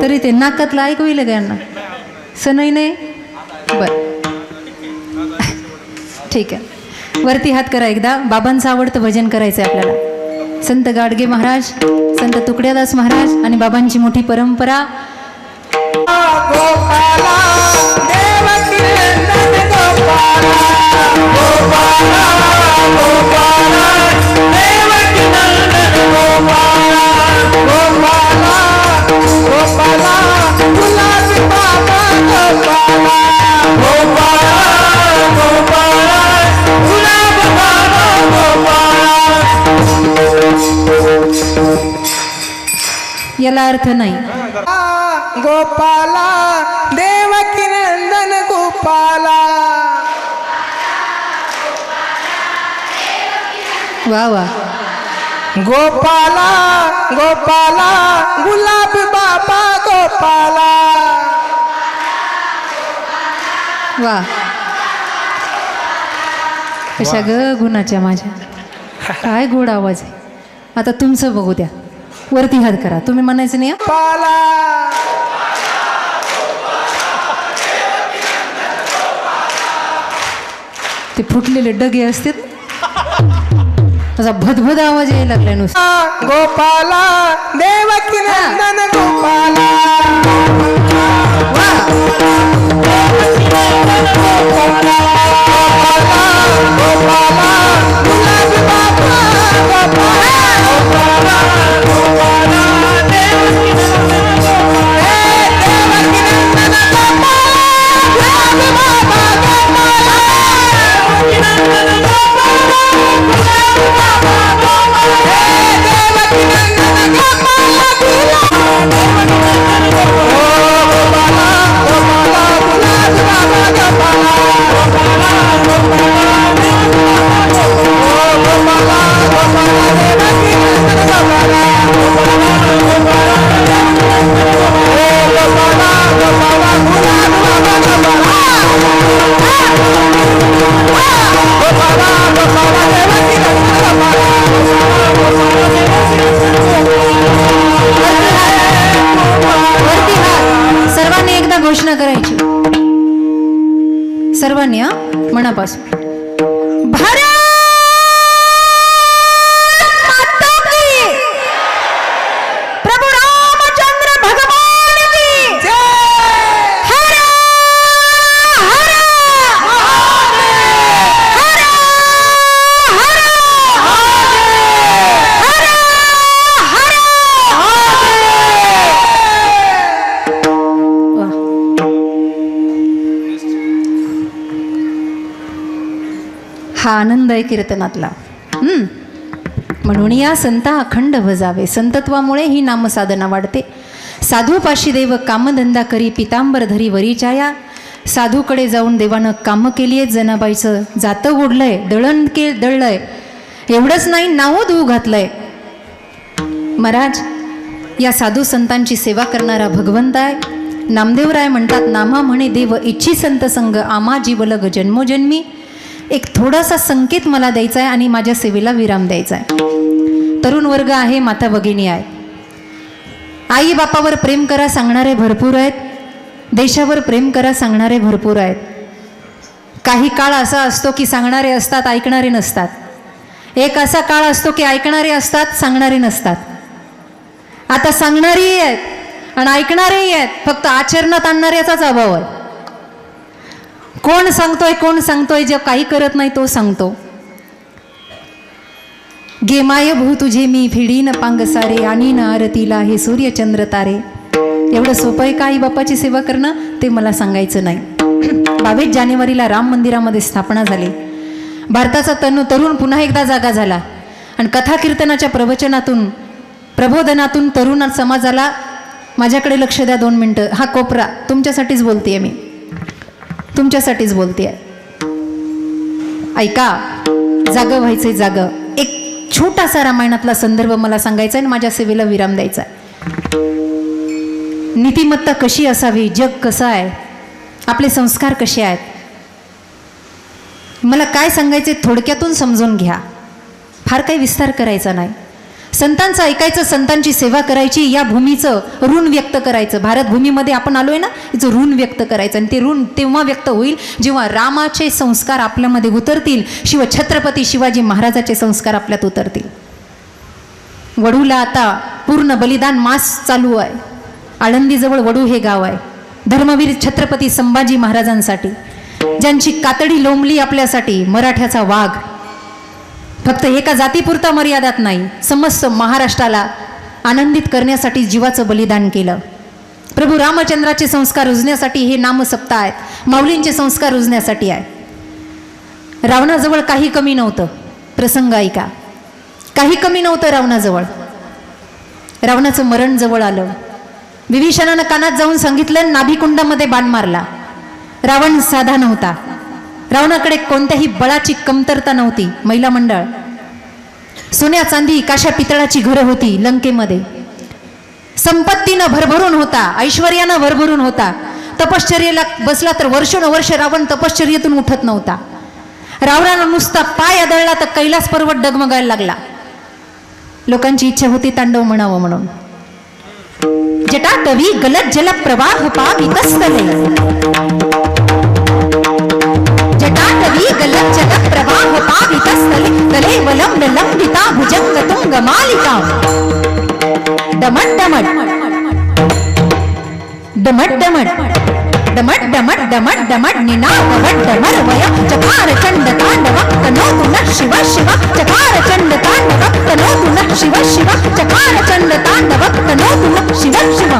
तरी ते नाकातलं ऐकू येईल का यांना? सनई नाही बर ठीक आहे. वरती हात करा एकदा. बाबांचं आवडतं भजन करायचं आहे आपल्याला. संत गाडगे महाराज, संत तुकड्यादास महाराज आणि बाबांची मोठी परंपरा.
गोपाला देवकी नंदन गोपाला, गोपाला गोपाला देवकी नंदन गोपाला, गोपाला गोपाला गुलाबी बाबा गोपाला, गोपाला गोपाला गुलाबी बाबा गोपाला.
याला अर्थ नाही.
गोपाला देवकी नंदन गोपाला,
वा वा.
गोपाला गोपाला गुलाबी बाबा गोपाला.
वा कशा ग गुणाच्या माझ्या, काय गोड आवाज आहे. आता तुमचं बघू द्या. वरती हात करा. तुम्ही म्हणायचं नाही हं?
गोपाला
ते फुटलेले डगे असतात असा भदभद आवाज यायला लागलाय नुसता.
गोपाला देवकी नंदन गोपाला, गोपाला गुलाबी बाबा गोपाला, गोपाला देवकी नंदन गोपाला, देवकी नंदन गोपाला गुलाबी बाबा गोपाला, देवकी नंदन गोपाला गुलाबी बाबा गोपाला, देवकी नंदन गोपाला
सर्वांनी एकदा घोषणा करायची. सर्वांनी हा मनापासून. भारत माता की, प्रभू रामचंद्र भगवान की
जय.
हर हर हर हा आनंद आहे कीर्तनातला. म्हणून या संता अखंड भजावे. संतत्वामुळे ही नामसाधना वाढते. साधूपाशी देव कामधंदा करी, पितांबर धरी वरीचाया. साधूकडे जाऊन देवानं कामं केली आहेत. जनाबाईचं जातं ओढलंय, दळलंय. एवढंच नाही, नाव धुऊ घातलंय. महाराज या साधू संतांची सेवा करणारा भगवंत आहे. नामदेवराय म्हणतात, नामा म्हणे देव इच्छी संत संग, आमा जीवलग जन्मोजन्मी. एक थोडासा संकेत मला द्यायचा आहे आणि माझ्या सेवेला विराम द्यायचा आहे. तरुण वर्ग आहे, माता भगिनी आहेत. आई बापावर प्रेम करा सांगणारे भरपूर आहेत, देशावर प्रेम करा सांगणारे भरपूर आहेत. काही काळ असा असतो की सांगणारे असतात, ऐकणारे नसतात. एक असा काळ असतो की ऐकणारे असतात, सांगणारे नसतात. आता सांगणारेही आहेत आणि ऐकणारेही आहेत, फक्त आचरणात आणणाऱ्याचाच अभाव आहे. कोण सांगतोय जे काही करत नाही तो सांगतो. गे माय भू तुझे मी फिडीन पांगसारे, आणि न आरतीला हे सूर्य चंद्र तारे. एवढं सोपं आहे का आई बापाची सेवा करणं, ते मला सांगायचं नाही. 22 जानेवारीला राम मंदिरामध्ये स्थापना झाली. भारताचा तरुण पुन्हा एकदा जागा झाला आणि कथा कीर्तनाच्या प्रवचनातून, प्रबोधनातून तरुण समाजाला, माझ्याकडे लक्ष द्या 2 मिनटं. हा कोपरा तुमच्यासाठीच बोलतेय, मी तुमच्यासाठीच बोलतेय. ऐका, जागं व्हायचंय, जागं. एक छोटासा रामायणातला संदर्भ मला सांगायचा आहे आणि माझ्या सेवेला विराम द्यायचा आहे. नीतिमत्ता कशी असावी, जग कसं आहे, आपले संस्कार कसे आहेत, मला काय सांगायचे थोडक्यातून समजून घ्या. फार काही विस्तार करायचा नाही. संतांचं ऐकायचं, संतांची सेवा करायची, या भूमीचं ऋण व्यक्त करायचं. भारत भूमीमध्ये आपण आलोय ना, याचं ऋण व्यक्त करायचं. आणि ते ऋण तेव्हा व्यक्त होईल जेव्हा रामाचे संस्कार आपल्यामध्ये उतरतील, छत्रपती शिवाजी महाराजाचे संस्कार आपल्यात उतरतील. वडूला आता पूर्ण बलिदान मास चालू आहे. आळंदीजवळ वडू हे गाव आहे. धर्मवीर छत्रपती संभाजी महाराजांसाठी, ज्यांची कातडी लोंबली आपल्यासाठी, मराठ्याचा वाघ. फक्त एका जातीपुरता मर्यादात नाही, समस्त महाराष्ट्राला आनंदित करण्यासाठी जीवाचं बलिदान केलं. प्रभू रामचंद्राचे संस्कार रुजण्यासाठी हे नामसप्ताह आहेत, माऊलींचे संस्कार रुजण्यासाठी आहे. रावणाजवळ काही कमी नव्हतं. प्रसंग ऐका, काही कमी नव्हतं रावणाजवळ. रावणाचं मरण जवळ आलं. विभीषणानं कानात जाऊन सांगितलं, नाभिकुंडामध्ये बाण मारला. रावण साधा नव्हता. रावणाकडे कोणत्याही बळाची कमतरता नव्हती. महिला मंडळ, सोन्या चांदी काशा पितळाची घरं होती लंकेमध्ये. संपत्तीनं भरभरून होता, ऐश्वर्यानं भरभरून होता. तपश्चर्येला बसला तर वर्षोनवर्ष रावण तपश्चर्येतून उठत नव्हता. रावणानं नुसता पाय आदळला तर कैलास पर्वत डगमगायला लागला. लोकांची इच्छा होती तांडव म्हणावं म्हणून. जटाटवी गलत जल प्रवाह पावितस्थले, जटाटवी गलत जल प्रवाह पावितस्थले, तले वलंब लंबिता भुजंग तुंग मालिका. डमट डमट डमट डमट डमट डमट डमट डमट निनादवट डमरवय, चकार चंड तांडव तनोतु नः शिव शिव, चकार चंड तांडव तनोतु नः शिव शिव, चकार चंड तांडव तनोतु नः शिव शिव.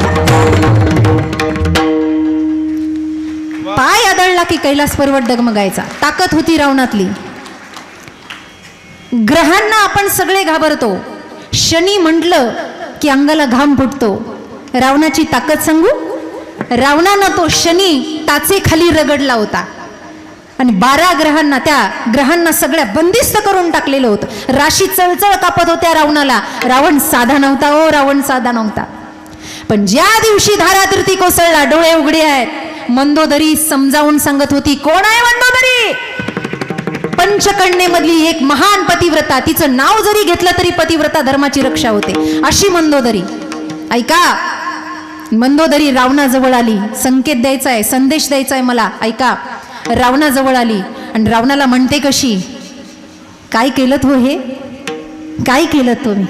पाय आदळला की कैलास पर्वत डगमगायचा. ताकद होती रावणातली. ग्रहांना आपण सगळे घाबरतो. शनी म्हटलं की अंगाला घाम फुटतो. रावणाची ताकद सांगू, रावणानं तो शनी टाचे खाली रगडला होता आणि 12 ग्रहांना, त्या ग्रहांना सगळ्या बंदिस्त करून टाकलेलं होतं. राशी चळचळ कापत होत्या रावणाला. रावण साधा नव्हता हो, रावण साधा नव्हता. पण ज्या दिवशी धारातीर्थी कोसळला, डोळे उघडे आहेत, मंदोदरी समजावून सांगत होती. कोण आहे मंदोदरी? पंचकन्येमधली एक महान पतिव्रता. तिचं नाव जरी घेतलं तरी पतिव्रता धर्माची रक्षा होते, अशी मंदोदरी. ऐका, मंदोदरी रावणाजवळ आली. संकेत द्यायचा आहे, संदेश द्यायचा आहे मला. ऐका, रावणाजवळ आली आणि रावणाला म्हणते कशी, काय केलं हो हे, काय केलं तुम्ही?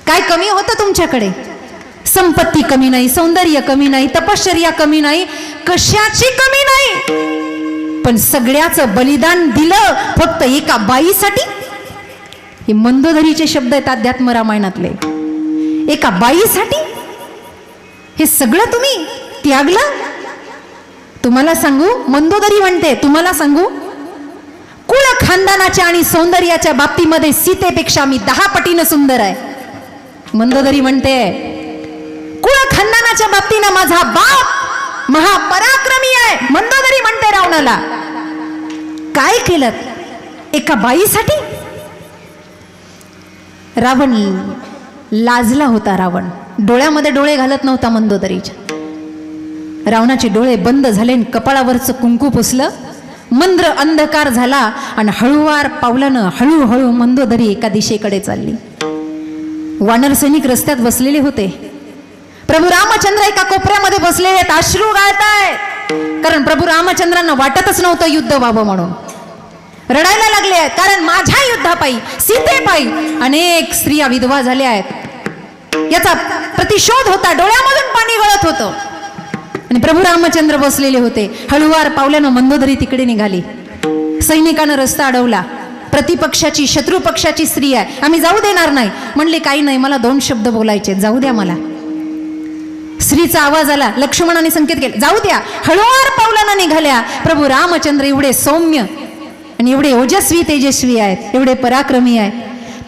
काय कमी होतं तुमच्याकडे? संपत्ती कमी नाही, सौंदर्य कमी नाही, तपश्चर्या कमी नाही, कशाची कमी नाही, पण सगळ्याचं बलिदान दिलं फक्त एका बाईसाठी. हे मंदोदरीचे शब्द आहेत अध्यात्म रामायणातले. एका बाईसाठी हे सगळं तुम्ही त्यागलं? तुम्हाला सांगू, मंदोदरी म्हणते, तुम्हाला सांगू, कुळ खानदानाच्या आणि सौंदर्याच्या बाबतीमध्ये सीतेपेक्षा मी 10 पटीनं सुंदर आहे. मंदोदरी म्हणते, कुळ खानदानाच्या बाबतीनं माझा बाप महापराक्रमी आहे. मंदोदरी म्हणते रावणाला, काय केलं एका बाईसाठी? रावण लाजला होता. रावण डोळ्यामध्ये डोळे घालत नव्हता मंदोदरीच्या. रावणाचे डोळे बंद झाले, कपाळावरचं कुंकू पुसलं, मंद्र अंधकार झाला आणि हळूवार पावलानं हळूहळू मंदोदरी एका दिशेकडे चालली. वानर सैनिक रस्त्यात बसलेले होते. प्रभू रामचंद्र एका कोपऱ्यामध्ये बसले आहेत, अश्रू गाळतायत. कारण प्रभू रामचंद्रांना वाटतच नव्हतं युद्ध व्हावं म्हणून. रडायला लागले आहेत, कारण माझ्या युद्धापायी, सीतेपायी अनेक स्त्रिया विधवा झाल्या आहेत. याचा प्रतिशोध होता. डोळ्यामधून पाणी गळत होतं. आणि प्रभू रामचंद्र बसलेले होते. हळुवार पावल्यानं मंदोदरी तिकडे निघाली. सैनिकानं रस्ता अडवला. प्रतिपक्षाची, शत्रू पक्षाची स्त्री आहे, आम्ही जाऊ देणार नाही. म्हणले काही नाही, मला 2 शब्द बोलायचे, जाऊ द्या मला. स्त्रीचा आवाज आला. लक्ष्मणाने संकेत केले, जाऊ द्या. हळुवार पावलानं निघाल्या. प्रभू रामचंद्र एवढे सौम्य आणि एवढे ओजस्वी तेजस्वी आहेत, एवढे पराक्रमी आहेत.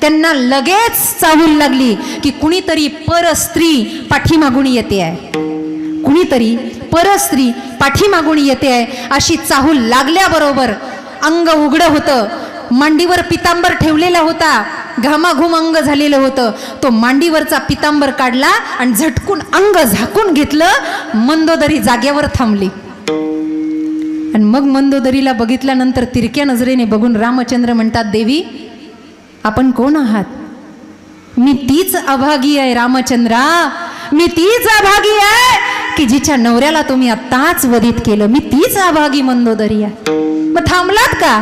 त्यांना लगेच चाहूल लागली की कुणीतरी परस्त्री पाठीमागून येते आहे, कुणीतरी परस्त्री पाठीमागून येते आहे. अशी चाहूल लागल्याबरोबर अंग उघडं होतं. मांडीवर पितांबर ठेवलेला होता, घामाघूम अंग झालेलं होतं. तो मांडीवरचा पितांबर काढला आणि झटकून अंग झाकून घेतलं. मंदोदरी जागेवर थांबली. आणि मग मंदोदरीला बघितल्यानंतर तिरक्या नजरेने बघून रामचंद्र म्हणतात, देवी आपण कोण आहात? मी तीच अभागी आहे रामचंद्रा, मी तीच अभागी आहे की जिच्या नवऱ्याला तुम्ही आत्ताच वधित केलं. मी तीच अभागी मंदोदरी आहे. मग थांबलात का?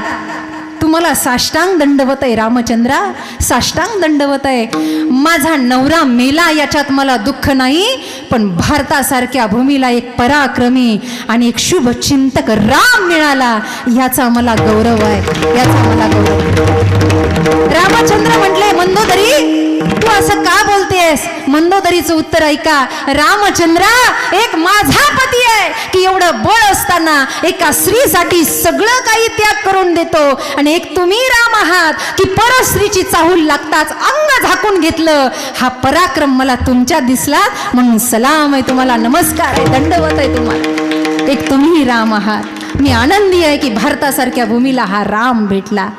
तुम्हाला साष्टांग दंडवत आहे रामचंद्रा, साष्टांग दंडवत आहे. माझा नवरा मेला याच्यात मला दुःख नाही, पण भारतासारख्या भूमीला एक पराक्रमी आणि एक शुभ चिंतक राम मिळाला याचा मला गौरव आहे, याचा मला गौरव आहे. रामचंद्र म्हटले, मंदोदरी तू असं का बोलतेस? मंदोदरीचं उत्तर ऐका. रामचंद्रा, एक माझा पती आहे की एवढं बळ असताना एका स्त्रीसाठी सगळं काही त्याग करून देतो, आणि एक तुम्ही राम आहात की परस्त्रीची चाहूल लागताच अंग झाकून घेतलं. हा पराक्रम मला तुमच्यात दिसला, म्हणून सलाम आहे तुम्हाला, नमस्कार आहे, दंडवत आहे तुम्हाला. एक तुम्ही राम आहात. मी आनंदी आहे की भारतासारख्या भूमीला हा राम भेटला.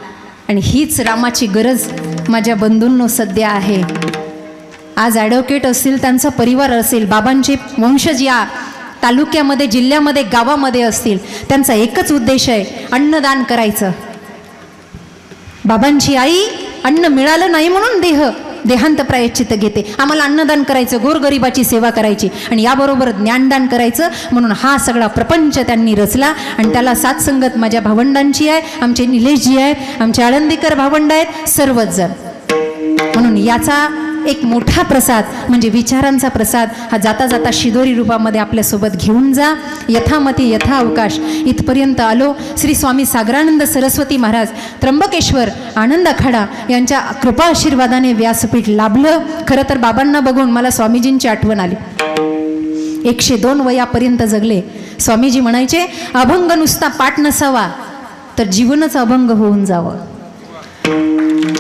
आणि हीच रामाची गरज माझ्या बंधूंनो सध्या आहे. आज ॲडव्होकेट असतील, त्यांचा परिवार असेल, बाबांचे वंशज या तालुक्यामध्ये, जिल्ह्यामध्ये, गावामध्ये असतील, त्यांचा एकच उद्देश आहे, अन्नदान करायचं. बाबांची आई अन्न मिळालं नाही म्हणून देहांत प्रायश्चित्त घेते. आम्हाला अन्नदान करायचं, गोरगरिबाची सेवा करायची, आणि याबरोबर ज्ञानदान करायचं, म्हणून हा सगळा प्रपंच त्यांनी रचला. आणि त्याला साथसंगत माझ्या भावंडांची आहे, आमचे निलेशजी आहेत, आमचे आळंदीकर भावंड आहेत, सर्वच जण. म्हणून याचा एक मोठा प्रसाद म्हणजे विचारांचा प्रसाद हा जाता जाता शिदोरी रूपामध्ये आपल्यासोबत घेऊन जा. यथामती यथा अवकाश इथपर्यंत आलो. श्री स्वामी सागरानंद सरस्वती महाराज त्र्यंबकेश्वर आनंद आखाडा यांच्या कृपा आशीर्वादाने व्यासपीठ लाभलं. खरं तर बाबांना बघून मला स्वामीजींची आठवण आली. 102 वयापर्यंत जगले. स्वामीजी म्हणायचे, अभंग नुसता पाठ नसावा तर जीवनच अभंग होऊन जावं.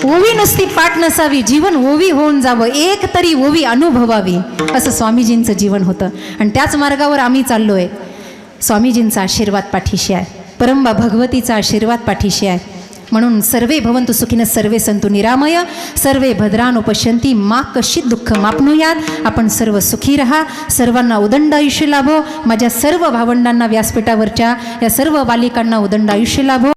ओवी नुसती पाठ नसावी, जीवन ओवी होऊन जावं, एक तरी ओवी अनुभवावी, असं स्वामीजींचं जीवन होतं. आणि त्याच मार्गावर आम्ही चाललोय. स्वामीजींचा आशीर्वाद पाठीशी आहे, परंबा भगवतीचा आशीर्वाद पाठीशी आहे. म्हणून सर्वे भवन्तु सुखिनः, सर्वे सन्तु निरामय, सर्वे भद्राणि पश्यन्ति, मा कश्चित् दुःखं माप्नुयात्. आपण सर्व सुखी रहा, सर्वांना उदंड आयुष्य लाभो. माझ्या सर्व भावंडांना, व्यासपीठावरच्या या सर्व बालिकांना उदंड आयुष्य लाभो.